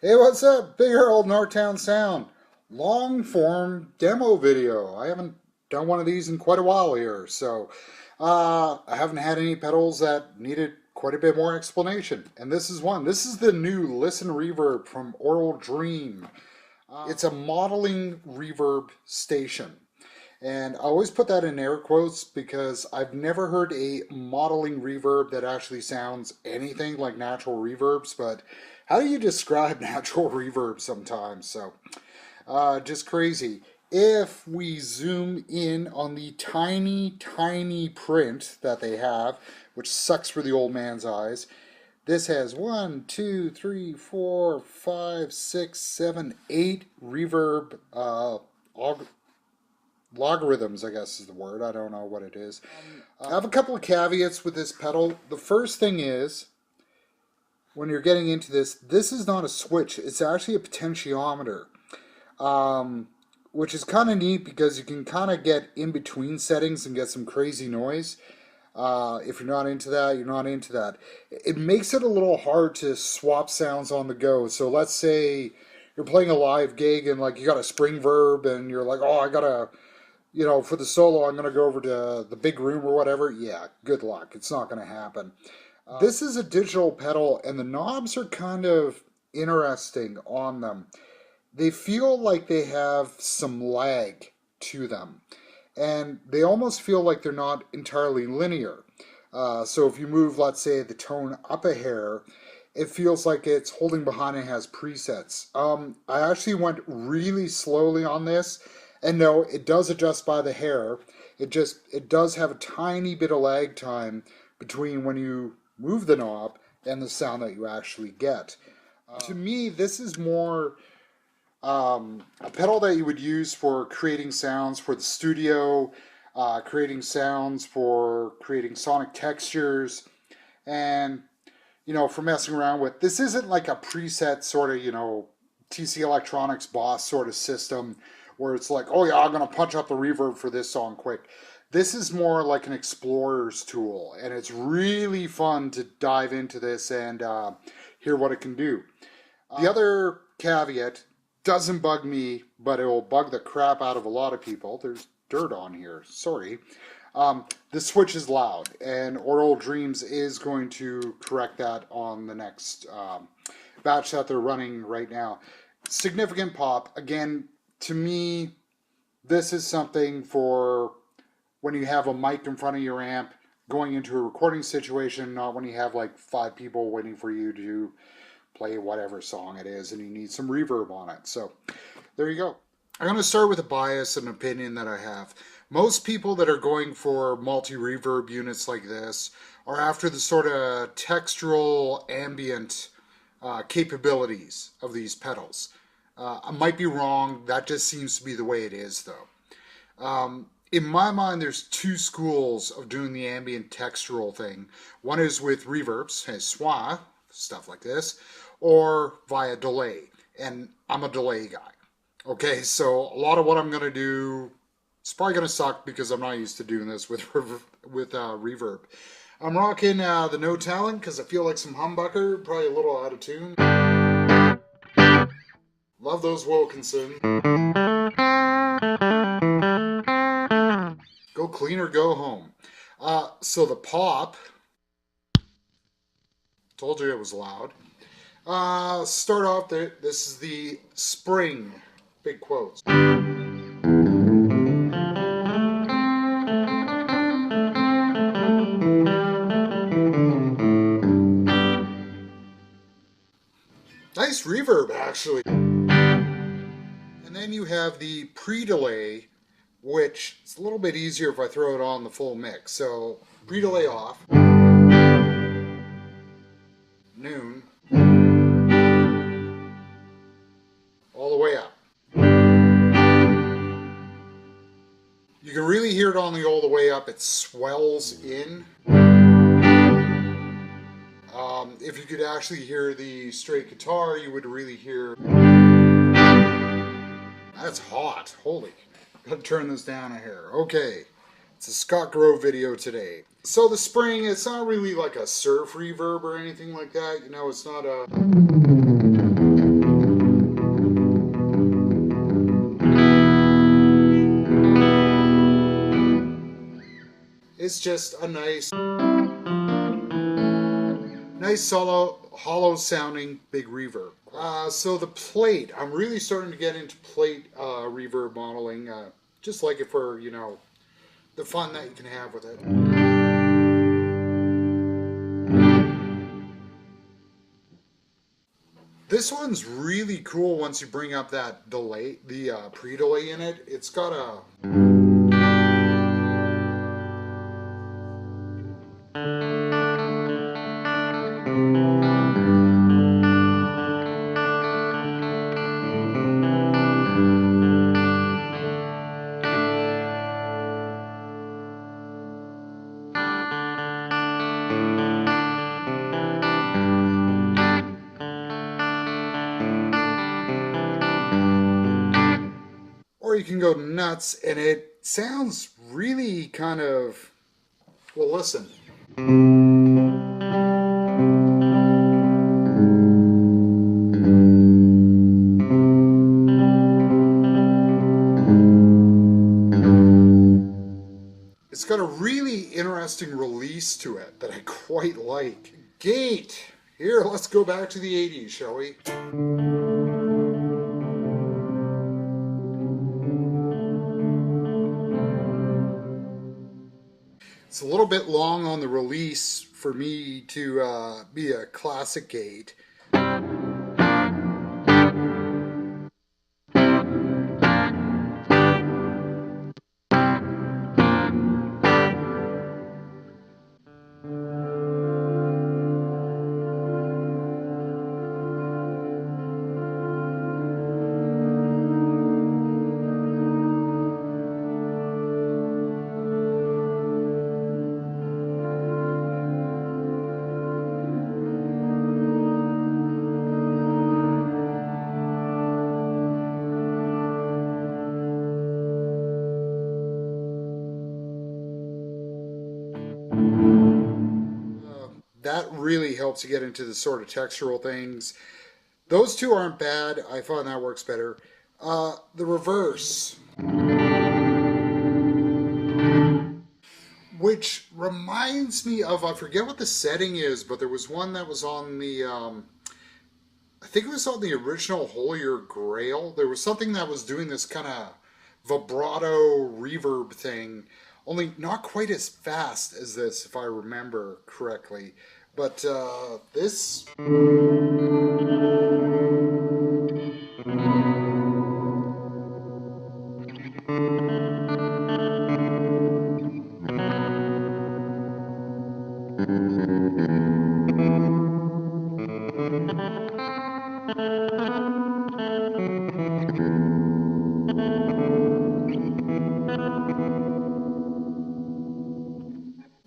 Hey, what's up? Big Old Northtownsound. Long form demo video. I haven't done one of these in quite a while here, so I haven't had any pedals that needed quite a bit more explanation. And this is one. This is the new Listen Reverb from Aural Dream. It's a modeling reverb station. And I always put that in air quotes because I've never heard a modeling reverb that actually sounds anything like natural reverbs, but how do you describe natural reverb sometimes? So, just crazy. If we zoom in on the tiny print that they have, which sucks for the old man's eyes, this has 1, 2, 3, 4, 5, 6, 7, 8 reverb logarithms, I guess is the word. I don't know what it is. I have a couple of caveats with this pedal. The first thing is, when you're getting into this, this is not a switch. It's actually a potentiometer, which is kind of neat because you can kind of get in between settings and get some crazy noise. If you're not into that, you're not into that. It makes it a little hard to swap sounds on the go. So let's say you're playing a live gig and like you got a spring verb and you're like, oh, I gotta, for the solo, I'm gonna go over to the big room or whatever. Yeah, good luck. It's not gonna happen. This is a digital pedal and the knobs are kind of interesting on them. They feel like they have some lag to them. And they almost feel like they're not entirely linear. So if you move, let's say, the tone up a hair, it feels like it's holding behind and has presets. I actually went really slowly on this, and no, it does adjust by the hair. It does have a tiny bit of lag time between when you move the knob and the sound that you actually get. To me, this is more a pedal that you would use for creating sounds for the studio, creating sounds for creating sonic textures, and for messing around with. This isn't like a preset sort of TC Electronics Boss sort of system where it's like, oh yeah, I'm gonna punch up the reverb for this song quick. This is more like an explorer's tool, and it's really fun to dive into this and hear what it can do. The other caveat doesn't bug me, but it will bug the crap out of a lot of people. There's dirt on here, sorry. The switch is loud, and Aural Dreams is going to correct that on the next batch that they're running right now. Significant pop. Again, to me, this is something for when you have a mic in front of your amp going into a recording situation, not when you have like 5 people waiting for you to play whatever song it is and you need some reverb on it. So there you go. I'm going to start with a bias and opinion that I have. Most people that are going for multi-reverb units like this are after the sort of textural ambient capabilities of these pedals. I might be wrong. That just seems to be the way it is, though. In my mind, there's 2 schools of doing the ambient textural thing. One is with reverbs, hey, schwa, stuff like this, or via delay. And I'm a delay guy. Okay, so a lot of what I'm going to do is probably going to suck because I'm not used to doing this with reverb. I'm rocking the No Talent because I feel like some humbucker, probably a little out of tune. Love those Wilkinson. Go clean or go home. So the pop, told you it was loud. Start off there. This is the spring, big quotes. Nice reverb, actually. And then you have the pre-delay, which is a little bit easier if I throw it on the full mix. So pre-delay off. Noon. All the way up. You can really hear it on the all the way up. It swells in. If you could actually hear the straight guitar, you would really hear. That's hot. Holy. Gotta turn this down a hair. Okay. It's a Scott Grove video today. So the spring, it's not really like a surf reverb or anything like that. It's not a... it's just a nice solo, hollow sounding big reverb. So the plate, I'm really starting to get into plate reverb modeling, just like it for, you know, the fun that you can have with it. This one's really cool once you bring up that delay, the pre-delay in it. It's got a... Or you can go nuts, and it sounds really kind of... Well, listen. It's got a really interesting release to it that I quite like. Gate! Here, let's go back to the 80s, shall we? It's a little bit long on the release for me to be a classic gate. That really helps you get into the sort of textural things. Those two aren't bad. I find that works better. The reverse, which reminds me of, I forget what the setting is, but there was one that was on the, I think it was on the original Holier Grail. There was something that was doing this kind of vibrato reverb thing, only not quite as fast as this, if I remember correctly. But this...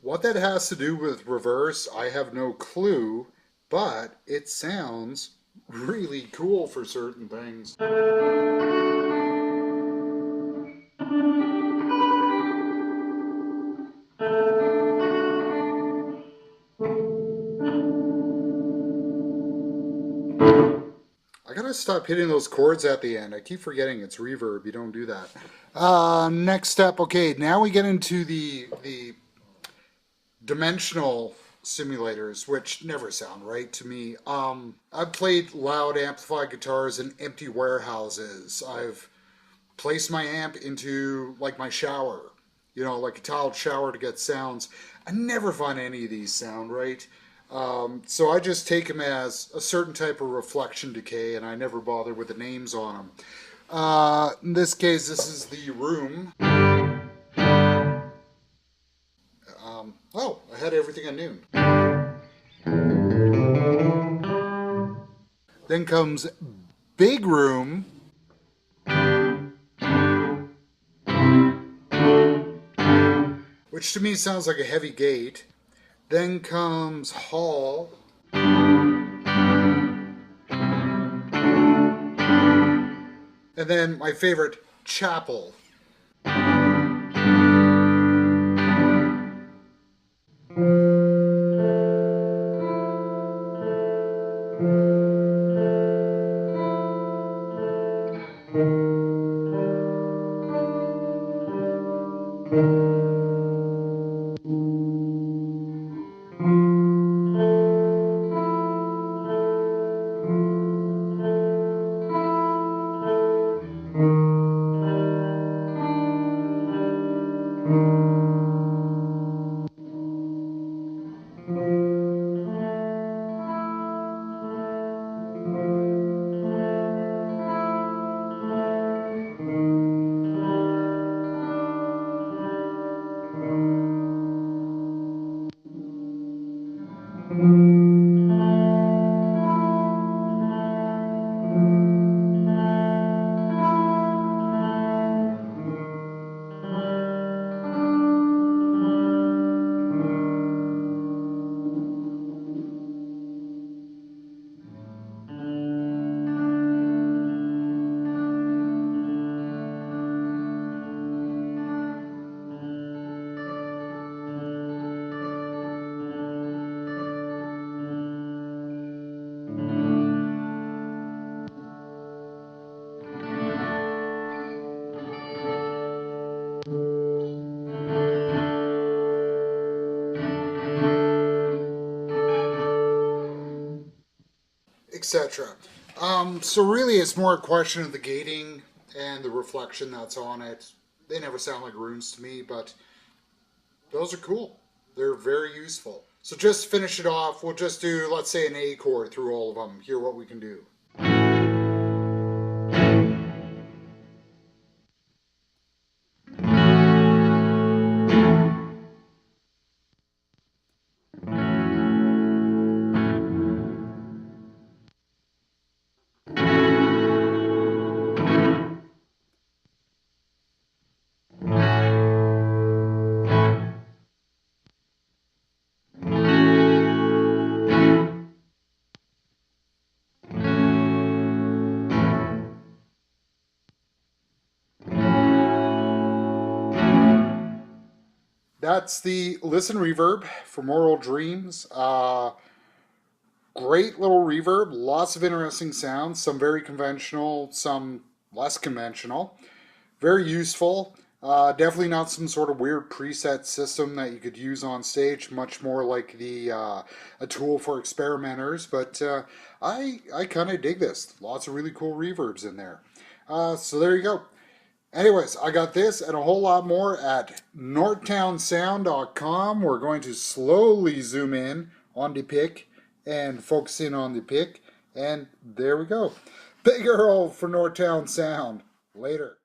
What that has to do with reverse, I have no clue, but it sounds really cool for certain things. I gotta stop hitting those chords at the end. I keep forgetting it's reverb. You don't do that. Next step. Okay, now we get into the dimensional simulators, which never sound right to me. I've played loud amplified guitars in empty warehouses. I've placed my amp into like my shower, you know, like a tiled shower to get sounds. I never find any of these sound right. So I just take them as a certain type of reflection decay, and I never bother with the names on them. In this case, this is the room. Oh, I had everything at noon. Then comes big room. Which to me sounds like a heavy gate. Then comes hall. And then my favorite, chapel. etc. So really it's more a question of the gating and the reflection that's on it. They never sound like runes to me, but those are cool. They're very useful. So just to finish it off, we'll just do, let's say, an A chord through all of them. Hear what we can do. That's the Listen Reverb from Aural Dreams. Great little reverb, lots of interesting sounds, some very conventional, some less conventional. Very useful. Definitely not some sort of weird preset system that you could use on stage, much more like a tool for experimenters, but I kind of dig this. Lots of really cool reverbs in there. So there you go. Anyways, I got this and a whole lot more at northtownsound.com. We're going to slowly zoom in on the pick and focus in on the pick. And there we go. Big Earl for Northtown Sound. Later.